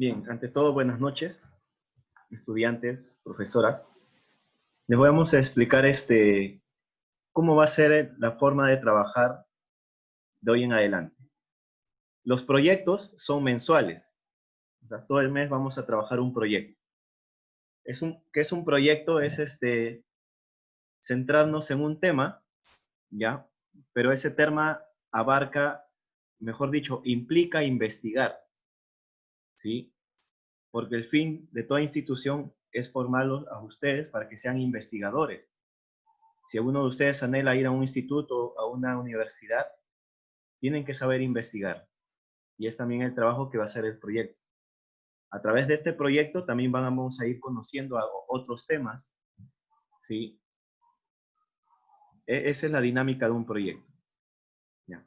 Bien, ante todo, buenas noches, estudiantes, profesora. Les vamos a explicar cómo va a ser la forma de trabajar de hoy en adelante. Los proyectos son mensuales. O sea, todo el mes vamos a trabajar un proyecto. ¿Qué es un proyecto? Es centrarnos en un tema, ¿ya? Pero ese tema abarca, mejor dicho, implica investigar, ¿sí? Porque el fin de toda institución es formarlos a ustedes para que sean investigadores. Si alguno de ustedes anhela ir a un instituto, a una universidad, tienen que saber investigar. Y es también el trabajo que va a hacer el proyecto. A través de este proyecto también vamos a ir conociendo otros temas, ¿sí? Esa es la dinámica de un proyecto. ¿Ya?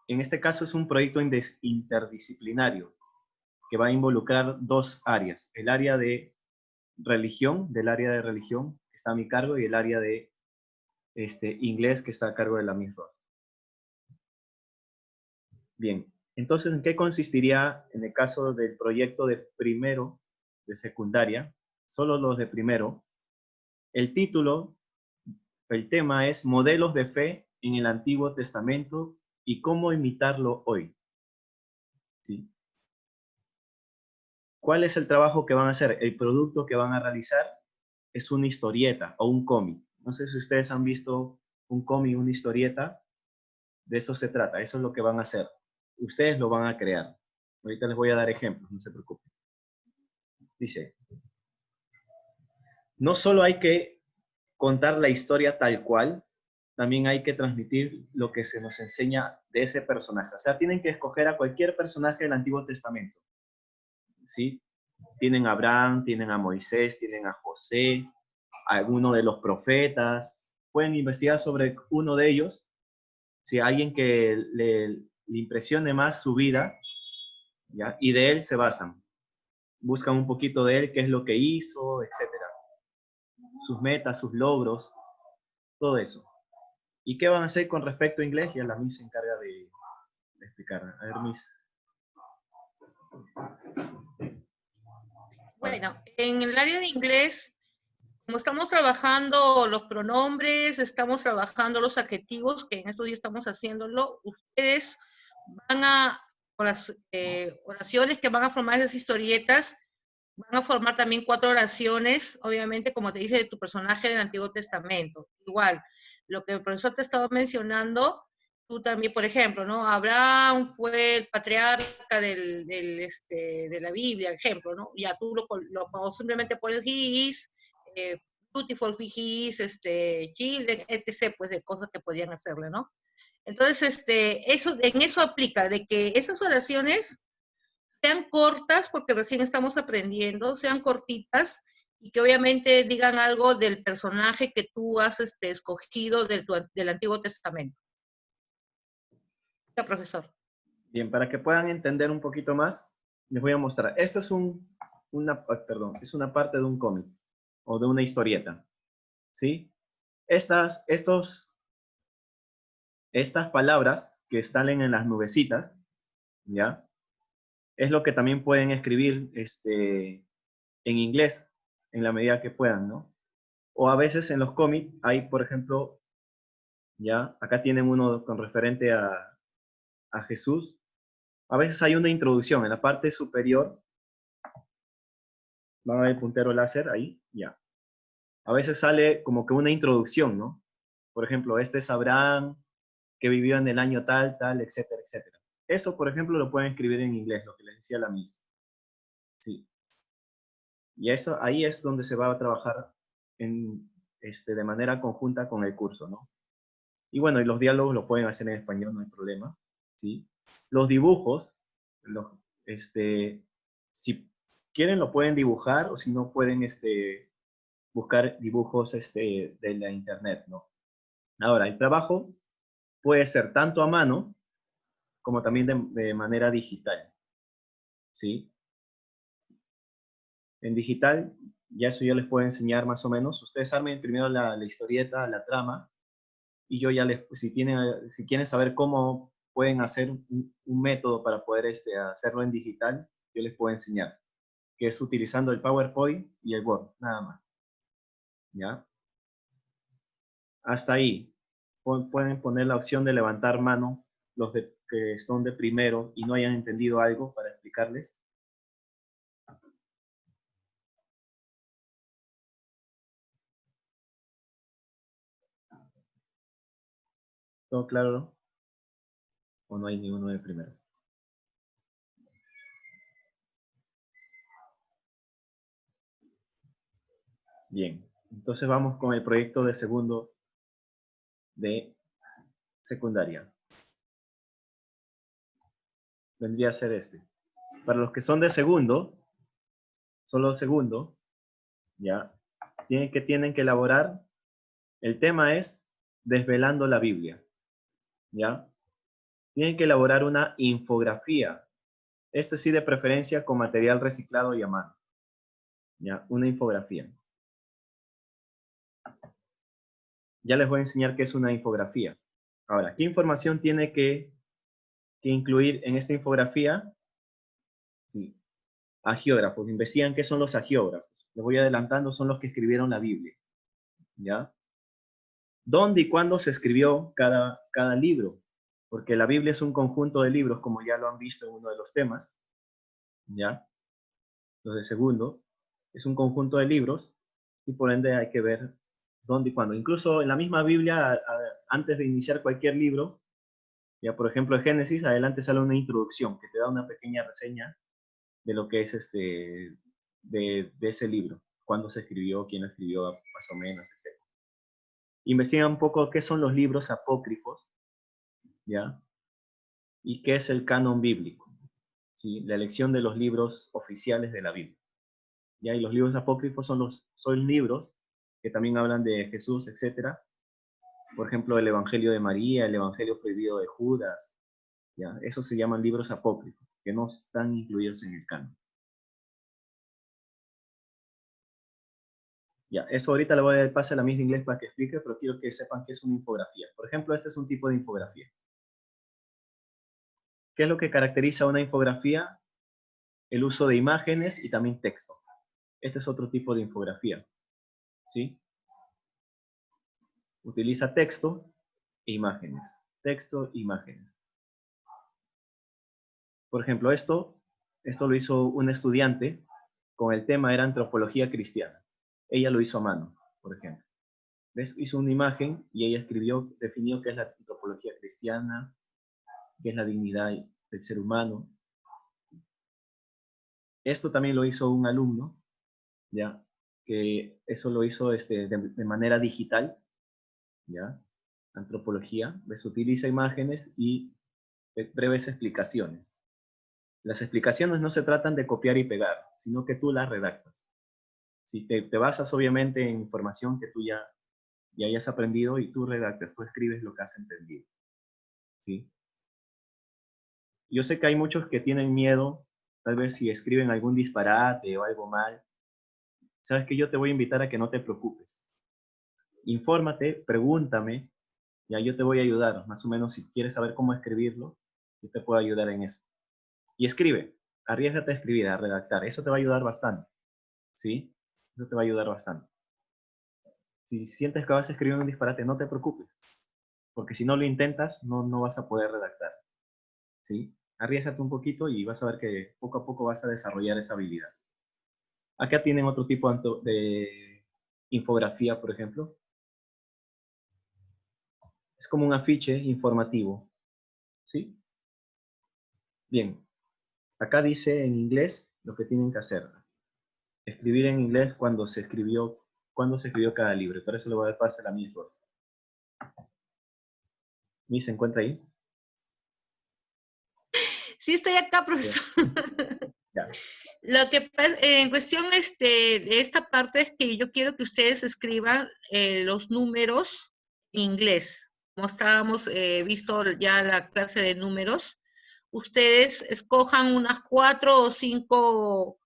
En este caso es un proyecto interdisciplinario que va a involucrar dos áreas. El área de religión, del área de religión que está a mi cargo, y el área de inglés que está a cargo de la misma. Bien, entonces, ¿en qué consistiría en el caso del proyecto de primero de secundaria? Solo los de primero. El título, el tema es Modelos de fe en el Antiguo Testamento y cómo imitarlo hoy. ¿Sí? ¿Cuál es el trabajo que van a hacer? El producto que van a realizar es una historieta o un cómic. No sé si ustedes han visto un cómic, una historieta. De eso se trata, eso es lo que van a hacer. Ustedes lo van a crear. Ahorita les voy a dar ejemplos, no se preocupen. Dice, no solo hay que contar la historia tal cual, también hay que transmitir lo que se nos enseña de ese personaje. O sea, tienen que escoger a cualquier personaje del Antiguo Testamento. ¿Sí? Tienen a Abraham, tienen a Moisés, tienen a José, a alguno de los profetas. Pueden investigar sobre uno de ellos. Si hay alguien que le impresione más su vida, ¿ya? Y de él se basan. Buscan un poquito de él, qué es lo que hizo, etcétera. Sus metas, sus logros, todo eso. ¿Y qué van a hacer con respecto a inglés? Ya la Miss se encarga de explicar. A ver, Miss. Bueno, en el área de inglés, como estamos trabajando los pronombres, estamos trabajando los adjetivos, que en estos días estamos haciéndolo, ustedes van a, con las oraciones que van a formar esas historietas, van a formar también 4 oraciones, obviamente, como te dice, de tu personaje del Antiguo Testamento. Igual, lo que el profesor te estaba mencionando, tú también, por ejemplo, ¿no? Abraham fue el patriarca de la Biblia, ejemplo, ¿no? Ya tú lo simplemente pones his, beautiful his, children, etc., pues de cosas que podían hacerle, ¿no? Entonces, en eso aplica, de que esas oraciones sean cortas, porque recién estamos aprendiendo, sean cortitas, y que obviamente digan algo del personaje que tú has escogido del Antiguo Testamento. Sí, profesor. Bien, para que puedan entender un poquito más, les voy a mostrar. Esto es es una parte de un cómic o de una historieta. ¿Sí? Estas palabras que están en las nubecitas, ¿ya? Es lo que también pueden escribir en inglés, en la medida que puedan, ¿no? O a veces en los cómics hay, por ejemplo, ya, acá tienen uno con referente a Jesús. A veces hay una introducción en la parte superior. Van a ver el puntero láser ahí, ya. A veces sale como que una introducción, ¿no? Por ejemplo, este es Abraham, que vivió en el año tal, tal, etcétera, etcétera. Eso, por ejemplo, lo pueden escribir en inglés, lo que les decía la Miss. Sí. Y eso, ahí es donde se va a trabajar de manera conjunta con el curso, ¿no? Y bueno, y los diálogos los pueden hacer en español, no hay problema, ¿sí? Los dibujos, si quieren lo pueden dibujar, o si no pueden buscar dibujos de la internet, ¿no? Ahora, el trabajo puede ser tanto a mano como también de manera digital, ¿sí? En digital, ya eso yo les puedo enseñar más o menos. Ustedes armen primero la historieta, la trama, y yo ya si quieren saber cómo pueden hacer un método para poder hacerlo en digital, yo les puedo enseñar, que es utilizando el PowerPoint y el Word, nada más. ¿Ya? Hasta ahí. Pueden poner la opción de levantar mano los que son de primero y no hayan entendido algo para explicarles. ¿Todo claro? ¿O no hay ninguno de primero? Bien. Entonces vamos con el proyecto de segundo de secundaria. Vendría a ser este. Para los que son de segundo, solo segundo, ya, tienen que elaborar, el tema es desvelando la Biblia, ya. Tienen que elaborar una infografía. Esto sí de preferencia con material reciclado y a mano. Ya, una infografía. Ya les voy a enseñar qué es una infografía. Ahora, ¿qué información tiene que incluir en esta infografía? Sí. Agiógrafos. Investigan qué son los agiógrafos. Les voy adelantando, son los que escribieron la Biblia. ¿Ya? ¿Dónde y cuándo se escribió cada libro? Porque la Biblia es un conjunto de libros, como ya lo han visto en uno de los temas. ¿Ya? Los de segundo. Es un conjunto de libros y por ende hay que ver dónde y cuándo. Incluso en la misma Biblia, antes de iniciar cualquier libro, ya por ejemplo en Génesis, adelante sale una introducción que te da una pequeña reseña de lo que es de ese libro, cuándo se escribió, quién lo escribió, más o menos, etc. Investiga un poco qué son los libros apócrifos, ¿ya? Y qué es el canon bíblico, ¿sí? La elección de los libros oficiales de la Biblia. ¿Ya? Y los libros apócrifos son libros que también hablan de Jesús, etc. Por ejemplo, el Evangelio de María, el Evangelio prohibido de Judas, ¿ya? Esos se llaman libros apócrifos, que no están incluidos en el canon. Ya, eso ahorita le voy a dar pase a la misma inglés para que explique, pero quiero que sepan que es una infografía. Por ejemplo, este es un tipo de infografía. ¿Qué es lo que caracteriza una infografía? El uso de imágenes y también texto. Este es otro tipo de infografía, ¿sí? Utiliza texto e imágenes. Texto e imágenes. Por ejemplo, esto lo hizo un estudiante, con el tema era antropología cristiana. Ella lo hizo a mano, por ejemplo. ¿Ves? Hizo una imagen y ella definió qué es la antropología cristiana, qué es la dignidad del ser humano. Esto también lo hizo un alumno, ¿ya? Que eso lo hizo de manera digital, ¿ya? Antropología, ¿ves? Utiliza imágenes y breves explicaciones. Las explicaciones no se tratan de copiar y pegar, sino que tú las redactas. Si te basas obviamente en información que tú ya hayas aprendido y tú redactas, tú escribes lo que has entendido, ¿sí? Yo sé que hay muchos que tienen miedo, tal vez si escriben algún disparate o algo mal. Sabes que yo te voy a invitar a que no te preocupes. Infórmate, pregúntame, ya yo te voy a ayudar. Más o menos si quieres saber cómo escribirlo, yo te puedo ayudar en eso. Y escribe, arriésgate a escribir, a redactar. Eso te va a ayudar bastante, ¿sí? Eso te va a ayudar bastante. Si sientes que vas a escribir un disparate, no te preocupes, porque si no lo intentas, no vas a poder redactar, ¿sí? Arriésgate un poquito y vas a ver que poco a poco vas a desarrollar esa habilidad. Acá tienen otro tipo de infografía, por ejemplo. Es como un afiche informativo, ¿sí? Bien, acá dice en inglés lo que tienen que hacer. Escribir en inglés cuando se escribió cada libro. Por eso le voy a dar pase a la misma. ¿Mi se encuentra ahí? Sí, estoy acá, profesor. Ya. Lo que pasa, en cuestión de esta parte es que yo quiero que ustedes escriban los números en inglés. Como estábamos visto ya la clase de números, ustedes escojan unas 4 o 5,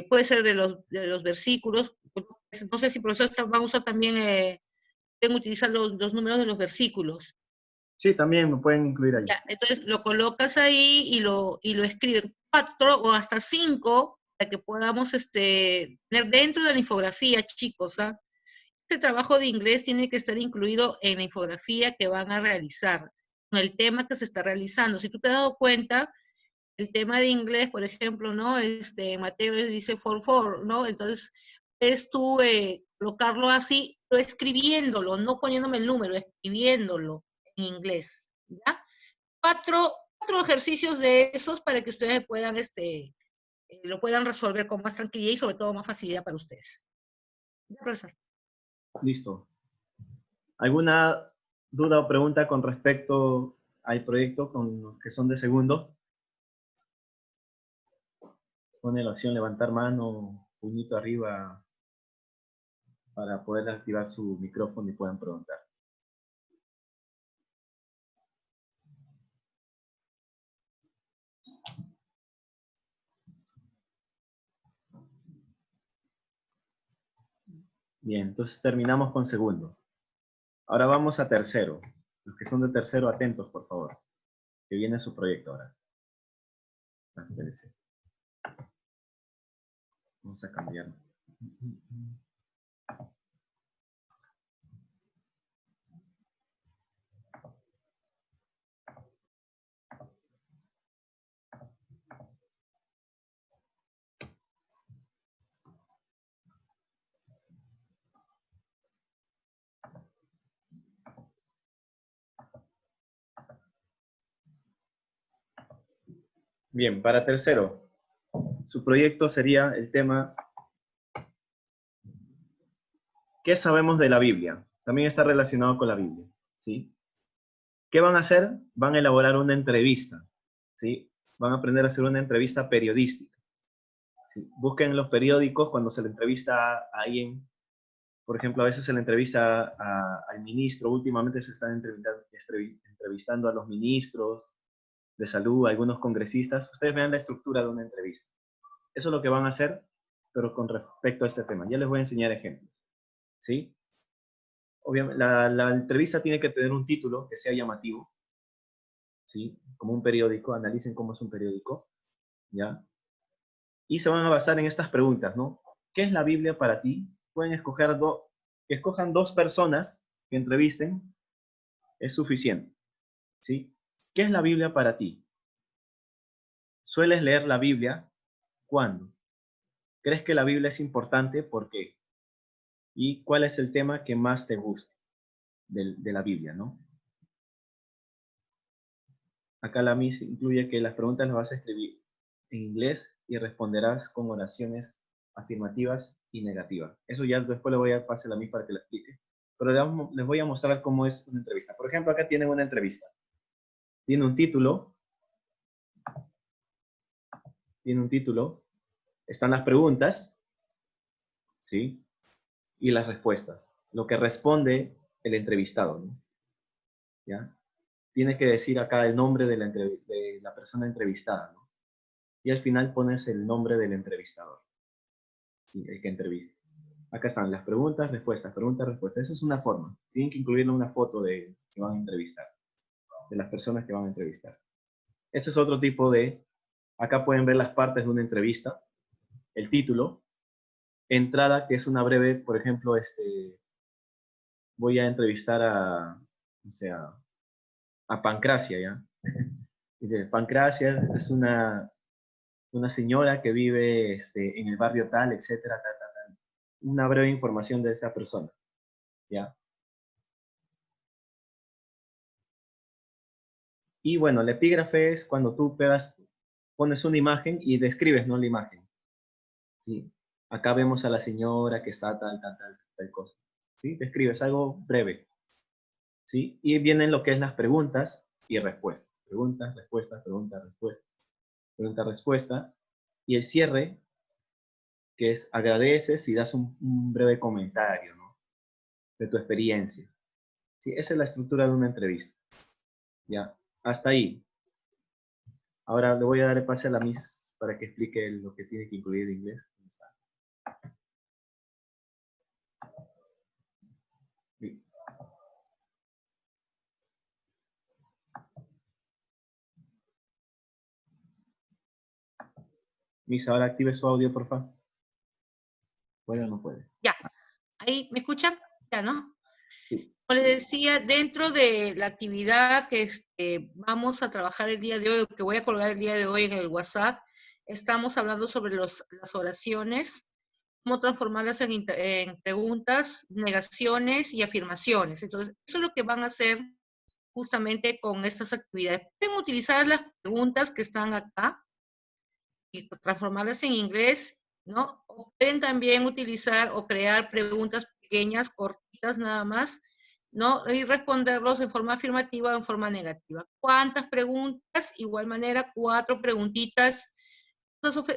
puede ser de los versículos. No sé si profesor va a usar también, pueden utilizar los números de los versículos. Sí, también me pueden incluir ahí. Ya, entonces lo colocas ahí y lo escribes. 4 o hasta 5 para que podamos tener dentro de la infografía, chicos. Este trabajo de inglés tiene que estar incluido en la infografía que van a realizar, con el tema que se está realizando. Si tú te has dado cuenta, el tema de inglés, por ejemplo, ¿no? Mateo dice for, ¿no? Entonces, es tú colocarlo así, pero escribiéndolo, no poniéndome el número, escribiéndolo en inglés, ¿ya? Cuatro ejercicios de esos para que ustedes puedan, lo puedan resolver con más tranquilidad y sobre todo más facilidad para ustedes. ¿Ya, profesor? Listo. ¿Alguna duda o pregunta con respecto al proyecto con los que son de segundo? Pone la opción levantar mano, puñito arriba, para poder activar su micrófono y puedan preguntar. Bien, entonces terminamos con segundo. Ahora vamos a tercero. Los que son de tercero, atentos, por favor. Que viene su proyecto ahora. Espérense. Vamos a cambiar. Bien, para tercero, su proyecto sería el tema ¿qué sabemos de la Biblia? También está relacionado con la Biblia, ¿sí? ¿Qué van a hacer? Van a elaborar una entrevista, ¿sí? Van a aprender a hacer una entrevista periodística. ¿Sí? Busquen los periódicos cuando se le entrevista a alguien. Por ejemplo, a veces se le entrevista al ministro. Últimamente se están entrevistando a los ministros de salud, a algunos congresistas. Ustedes vean la estructura de una entrevista. Eso es lo que van a hacer, pero con respecto a este tema. Ya les voy a enseñar ejemplos, ¿sí? Obviamente, la entrevista tiene que tener un título que sea llamativo, ¿sí? Como un periódico, analicen cómo es un periódico, ¿ya? Y se van a basar en estas preguntas, ¿no? ¿Qué es la Biblia para ti? Pueden escoger que escojan dos personas que entrevisten, es suficiente, ¿sí? ¿Qué es la Biblia para ti? ¿Sueles leer la Biblia? ¿Cuándo? ¿Crees que la Biblia es importante? ¿Por qué? ¿Y cuál es el tema que más te gusta de la Biblia, ¿no? Acá la MIS incluye que las preguntas las vas a escribir en inglés y responderás con oraciones afirmativas y negativas. Eso ya después le voy a pasar a la MIS para que la explique. Pero les voy a mostrar cómo es una entrevista. Por ejemplo, acá tienen una entrevista. Tiene un título. Están las preguntas, ¿sí? Y las respuestas. Lo que responde el entrevistado, ¿no? ¿Ya? Tiene que decir acá el nombre de la persona entrevistada, ¿no? Y al final pones el nombre del entrevistador, ¿sí? El que entrevista. Acá están las preguntas, respuestas, preguntas, respuestas. Esa es una forma. Tienen que incluirle una foto de que van a entrevistar, de las personas que van a entrevistar. Este es otro tipo de, acá pueden ver las partes de una entrevista, el título, entrada, que es una breve, por ejemplo, voy a entrevistar o sea, a Pancracia, ¿ya? Pancracia es una señora que vive en el barrio tal, etcétera, tal, tal, tal. Una breve información de esa persona, ¿ya? Y bueno, el epígrafe es cuando tú pones una imagen y describes, ¿no? La imagen, ¿sí? Acá vemos a la señora que está tal, tal, tal, tal cosa, ¿sí? Describes algo breve, ¿sí? Y vienen lo que es las preguntas y respuestas. Preguntas, respuestas, preguntas, respuestas, pregunta, respuesta. Y el cierre, que es agradeces y das un breve comentario, ¿no? De tu experiencia. Sí, esa es la estructura de una entrevista. Ya, hasta ahí. Ahora le voy a dar el pase a la Miss para que explique lo que tiene que incluir en inglés. Sí. Miss, ahora active su audio, por favor. ¿Puede o no puede? Ya, ahí, ¿me escuchan? Ya, ¿no? Sí. Como les decía, dentro de la actividad que vamos a trabajar el día de hoy, o que voy a colgar el día de hoy en el WhatsApp, estamos hablando sobre las oraciones, cómo transformarlas en preguntas, negaciones y afirmaciones. Entonces, eso es lo que van a hacer justamente con estas actividades. Pueden utilizar las preguntas que están acá y transformarlas en inglés, ¿no? O pueden también utilizar o crear preguntas pequeñas, cortitas nada más, ¿no? Y responderlos en forma afirmativa o en forma negativa. ¿Cuántas preguntas? Igual manera, 4 preguntitas,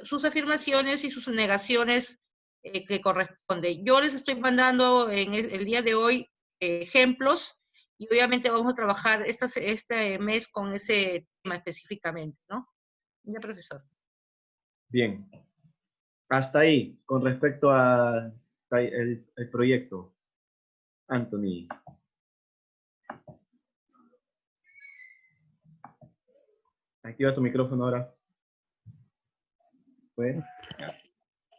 sus afirmaciones y sus negaciones que corresponden. Yo les estoy mandando en el día de hoy ejemplos y obviamente vamos a trabajar este mes con ese tema específicamente, ¿no? Ya, profesor. Bien. Hasta ahí, con respecto a el proyecto. Anthony. Activa tu micrófono ahora. ¿Puedes?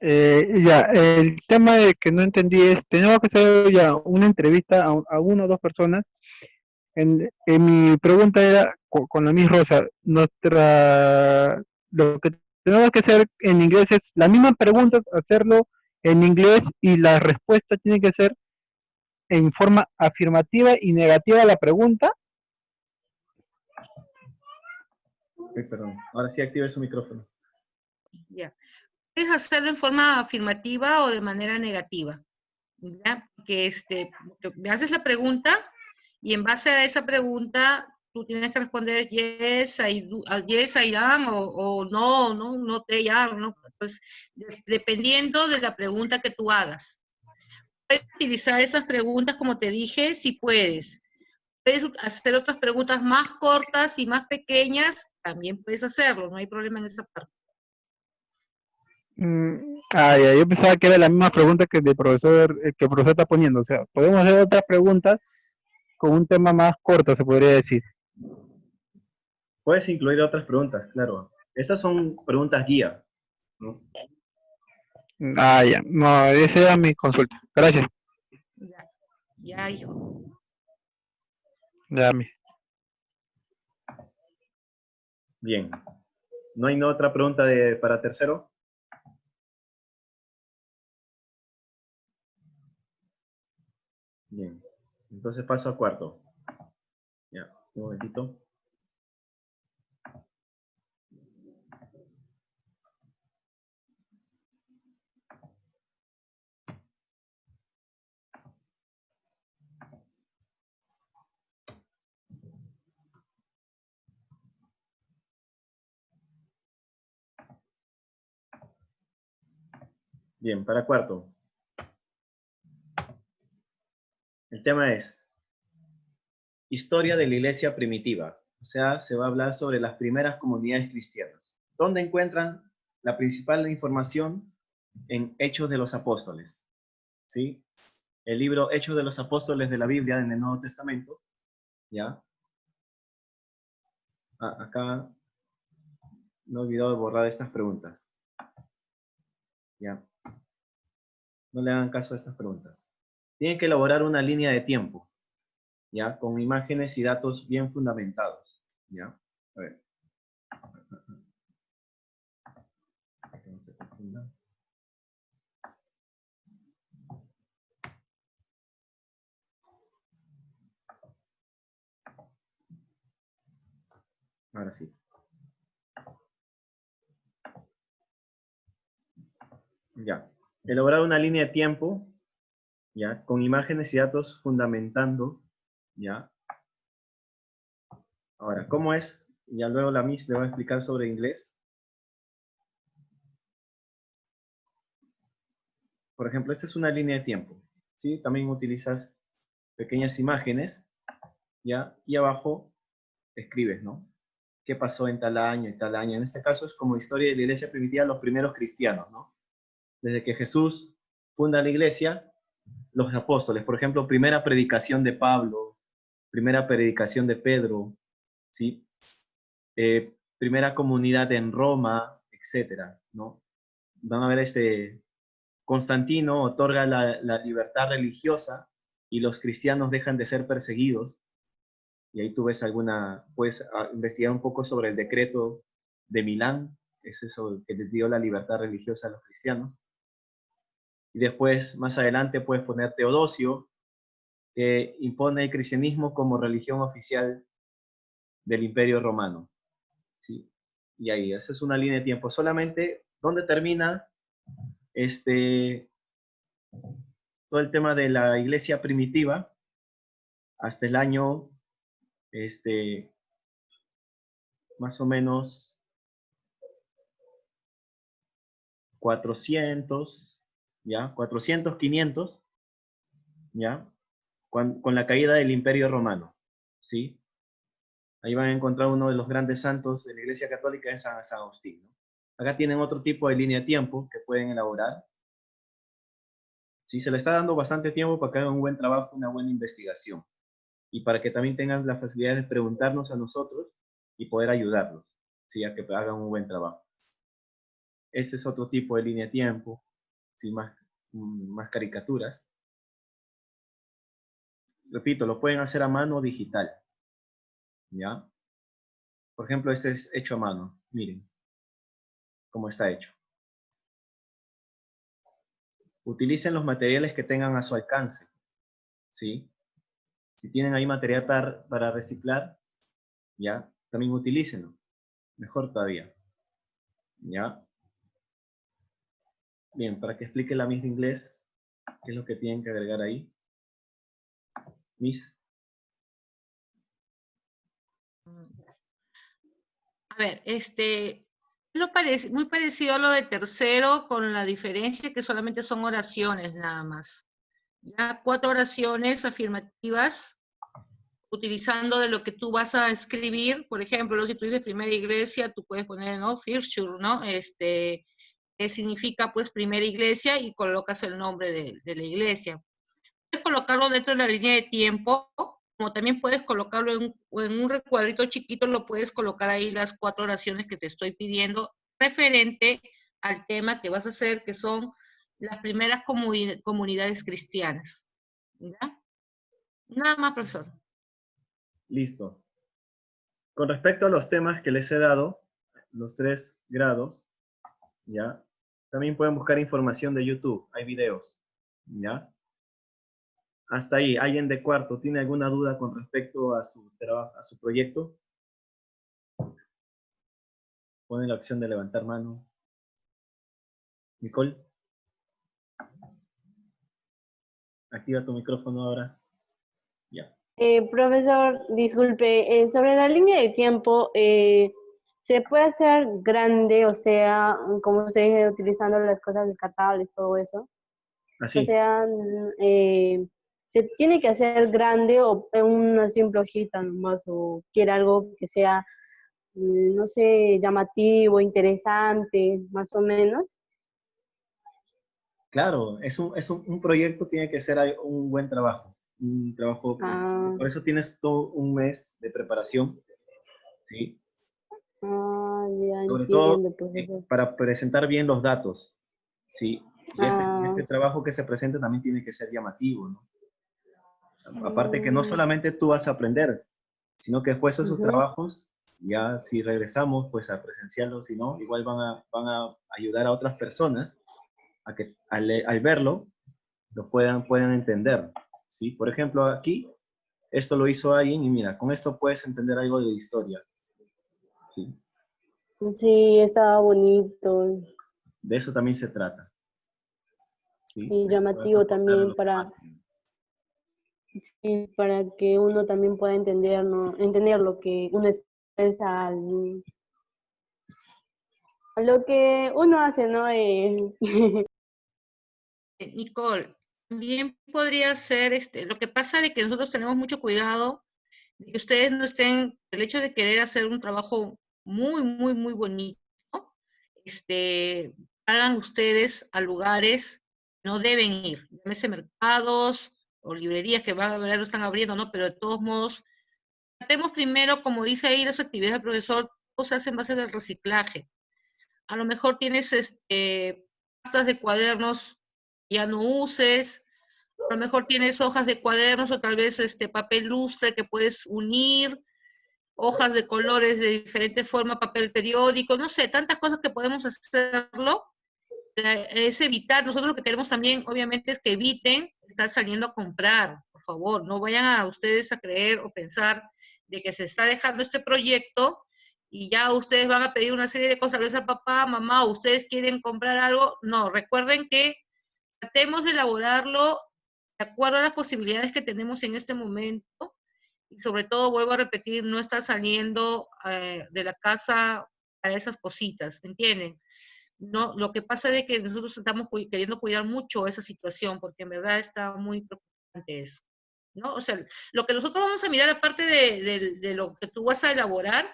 Ya, el tema de que no entendí es, tenemos que hacer ya una entrevista a una o dos personas. Mi pregunta era con la Miss Rosa, lo que tenemos que hacer en inglés es las mismas preguntas, hacerlo en inglés y la respuesta tiene que ser en forma afirmativa y negativa a la pregunta. Perdón, ahora sí active su micrófono. Ya. Puedes hacerlo en forma afirmativa o de manera negativa. ¿Ya? Que me haces la pregunta y en base a esa pregunta tú tienes que responder yes, I am, o no, no te am, ¿no? Pues dependiendo de la pregunta que tú hagas. Puedes utilizar esas preguntas como te dije, si puedes. Puedes hacer otras preguntas más cortas y más pequeñas, también puedes hacerlo, no hay problema en esa parte. Ya, yo pensaba que era la misma pregunta que el profesor está poniendo. O sea, podemos hacer otras preguntas con un tema más corto, se podría decir. Puedes incluir otras preguntas, claro. Estas son preguntas guía, ¿no? Ya. No, esa era mi consulta. Gracias. Ya, hijo. Ya, Bien. ¿No hay otra pregunta para tercero? Bien. Entonces paso a cuarto. Ya, un momentito. Bien, para cuarto. El tema es historia de la iglesia primitiva. O sea, se va a hablar sobre las primeras comunidades cristianas. ¿Dónde encuentran la principal información? En Hechos de los Apóstoles. ¿Sí? El libro Hechos de los Apóstoles de la Biblia en el Nuevo Testamento. ¿Ya? Acá me he olvidado de borrar estas preguntas. ¿Ya? No le hagan caso a estas preguntas. Tienen que elaborar una línea de tiempo, ¿ya? Con imágenes y datos bien fundamentados, ¿ya? A ver. Que no se confunda. Ahora sí. Ya. Elaborar una línea de tiempo, ¿ya? Con imágenes y datos fundamentando, ¿ya? Ahora, ¿cómo es? Ya luego la Miss le va a explicar sobre inglés. Por ejemplo, esta es una línea de tiempo, ¿sí? También utilizas pequeñas imágenes, ¿ya? Y abajo escribes, ¿no? ¿Qué pasó en tal año y tal año? En este caso es como historia de la iglesia primitiva, los primeros cristianos, ¿no? Desde que Jesús funda la iglesia, los apóstoles, por ejemplo, primera predicación de Pablo, primera predicación de Pedro, ¿sí? Primera comunidad en Roma, etcétera, ¿no? Van a ver Constantino otorga la libertad religiosa y los cristianos dejan de ser perseguidos. Y ahí tú ves puedes investigar un poco sobre el decreto de Milán, es eso que les dio la libertad religiosa a los cristianos. Y después, más adelante, puedes poner Teodosio, que impone el cristianismo como religión oficial del Imperio Romano. ¿Sí? Y ahí, esa es una línea de tiempo. Solamente, ¿dónde termina todo el tema de la iglesia primitiva? Hasta el año, más o menos 400, ¿ya? 400, 500, ¿ya? Con la caída del Imperio Romano, ¿sí? Ahí van a encontrar uno de los grandes santos de la Iglesia Católica, es San Agustín, ¿no? Acá tienen otro tipo de línea de tiempo que pueden elaborar. Sí, se le está dando bastante tiempo para que hagan un buen trabajo, una buena investigación. Y para que también tengan la facilidad de preguntarnos a nosotros y poder ayudarlos, ¿sí? A que hagan un buen trabajo. Este es otro tipo de línea de tiempo, ¿sí? Más caricaturas. Repito, lo pueden hacer a mano o digital, ¿ya? Por ejemplo, este es hecho a mano. Miren cómo está hecho. Utilicen los materiales que tengan a su alcance, ¿sí? Si tienen ahí material para reciclar, ¿ya? También utilícenlo. Mejor todavía, ¿ya? Bien, para que explique la Miss de inglés, ¿qué es lo que tienen que agregar ahí? Miss. A ver, muy parecido a lo de tercero, con la diferencia que solamente son oraciones nada más. Ya 4 oraciones afirmativas, utilizando de lo que tú vas a escribir. Por ejemplo, si tú dices primera iglesia, tú puedes poner, ¿no? Firshur, ¿no? Que significa, pues, primera iglesia, y colocas el nombre de la iglesia. Puedes colocarlo dentro de la línea de tiempo, como también puedes colocarlo en un recuadrito chiquito, lo puedes colocar ahí las 4 oraciones que te estoy pidiendo, referente al tema que vas a hacer, que son las primeras comunidades cristianas. ¿Ya? Nada más, profesor. Listo. Con respecto a los temas que les he dado, los 3 grados, ¿ya? También pueden buscar información de YouTube, hay videos, ¿ya? Hasta ahí, ¿alguien de cuarto tiene alguna duda con respecto a su trabajo, a su proyecto? Pone la opción de levantar mano. Nicole, activa tu micrófono ahora. Ya. Profesor, disculpe, sobre la línea de tiempo, ¿se puede hacer grande, o sea, como se dice, utilizando las cosas descartables, todo eso? Así. O sea, ¿se tiene que hacer grande o en una simple hojita nomás, o quiere algo que sea, no sé, llamativo, interesante, más o menos? Claro, un proyecto tiene que ser un buen trabajo. Un trabajo, pues, por eso tienes todo un mes de preparación, ¿sí? Ya Sobre todo entiendo, profesor. para presentar bien los datos, ¿sí? Y este trabajo que se presenta también tiene que ser llamativo, ¿no? Aparte que no solamente tú vas a aprender, sino que después esos trabajos, ya si regresamos pues a presenciarlos, si no, igual van a ayudar a otras personas a que al verlo lo puedan entender, ¿sí? Por ejemplo, aquí, esto lo hizo alguien y mira, con esto puedes entender algo de historia, ¿sí? Sí, estaba bonito. De eso también se trata, ¿sí? Y llamativo también para que uno también pueda entender, ¿no? Entender lo que uno expresa, a lo que uno hace, ¿no? Nicole, también podría ser, lo que pasa de que nosotros tenemos mucho cuidado de que ustedes no estén, el hecho de querer hacer un trabajo muy, muy, muy bonito, hagan ustedes a lugares que no deben ir, llámese mercados o librerías que van a ver, lo están abriendo, ¿no? Pero de todos modos, tratemos primero, como dice ahí las actividades del profesor, todo se hace en base del reciclaje. A lo mejor tienes pastas de cuadernos que ya no uses, a lo mejor tienes hojas de cuadernos o tal vez papel lustre que puedes unir, hojas de colores de diferente forma, papel periódico, no sé, tantas cosas que podemos hacerlo. Es evitar, nosotros lo que queremos también, obviamente, es que eviten estar saliendo a comprar, por favor, no vayan a ustedes a creer o pensar de que se está dejando este proyecto y ya ustedes van a pedir una serie de cosas, a veces a papá, mamá, ustedes quieren comprar algo, no, recuerden que tratemos de elaborarlo de acuerdo a las posibilidades que tenemos en este momento y sobre todo, vuelvo a repetir, no estar saliendo de la casa para esas cositas, ¿entienden? No, lo que pasa es que nosotros estamos queriendo cuidar mucho esa situación, porque en verdad está muy preocupante eso, ¿no? O sea, lo que nosotros vamos a mirar, aparte de lo que tú vas a elaborar,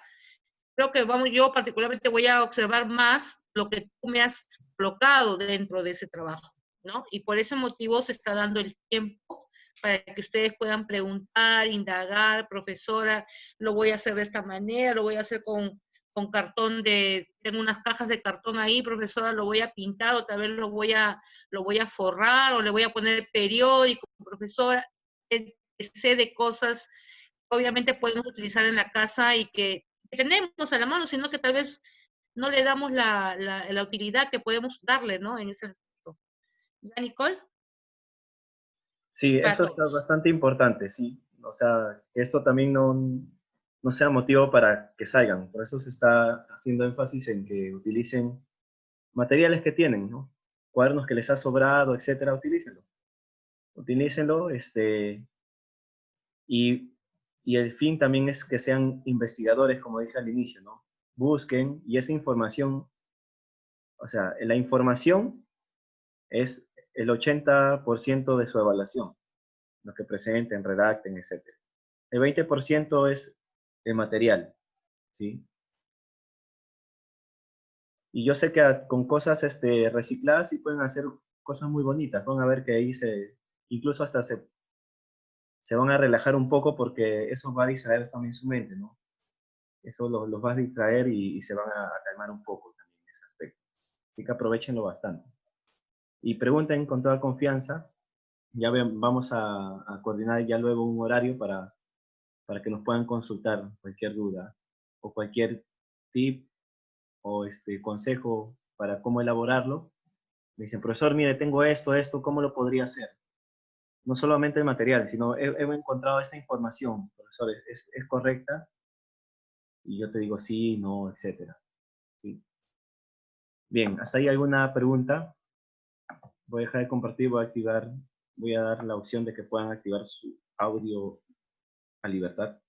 creo que yo particularmente voy a observar más lo que tú me has colocado dentro de ese trabajo, ¿no? Y por ese motivo se está dando el tiempo para que ustedes puedan preguntar, indagar, profesora, lo voy a hacer de esta manera, lo voy a hacer con cartón tengo unas cajas de cartón ahí, profesora, lo voy a pintar o tal vez lo voy a forrar o le voy a poner periódico, profesora, sé de cosas que obviamente podemos utilizar en la casa y que tenemos a la mano, sino que tal vez no le damos la utilidad que podemos darle, ¿no? En ese aspecto. ¿Ya, Nicole? Sí, Para eso está todos. bastante importante, sí. O sea, que esto también no sea motivo para que salgan. Por eso se está haciendo énfasis en que utilicen materiales que tienen, ¿no? Cuadernos que les ha sobrado, etcétera, utilícenlo. Utilícenlo, y el fin también es que sean investigadores, como dije al inicio, ¿no? Busquen, y esa información, o sea, la información es el 80% de su evaluación, lo que presenten, redacten, etcétera. El 20% es el material, ¿sí? Y yo sé que con cosas recicladas sí pueden hacer cosas muy bonitas. Van a ver que ahí incluso hasta se van a relajar un poco porque eso va a distraer también su mente, ¿no? Eso los va a distraer y se van a calmar un poco también en ese aspecto. Así que aprovechenlo bastante. Y pregunten con toda confianza. Ya vamos a coordinar ya luego un horario para que nos puedan consultar cualquier duda o cualquier tip o consejo para cómo elaborarlo. Me dicen, profesor, mire, tengo esto, ¿cómo lo podría hacer? No solamente el material, sino he encontrado esta información, profesor, ¿es correcta? Y yo te digo sí, no, etcétera. ¿Sí? Bien, ¿hasta ahí alguna pregunta? Voy a dejar de compartir, voy a dar la opción de que puedan activar su audio a libertad.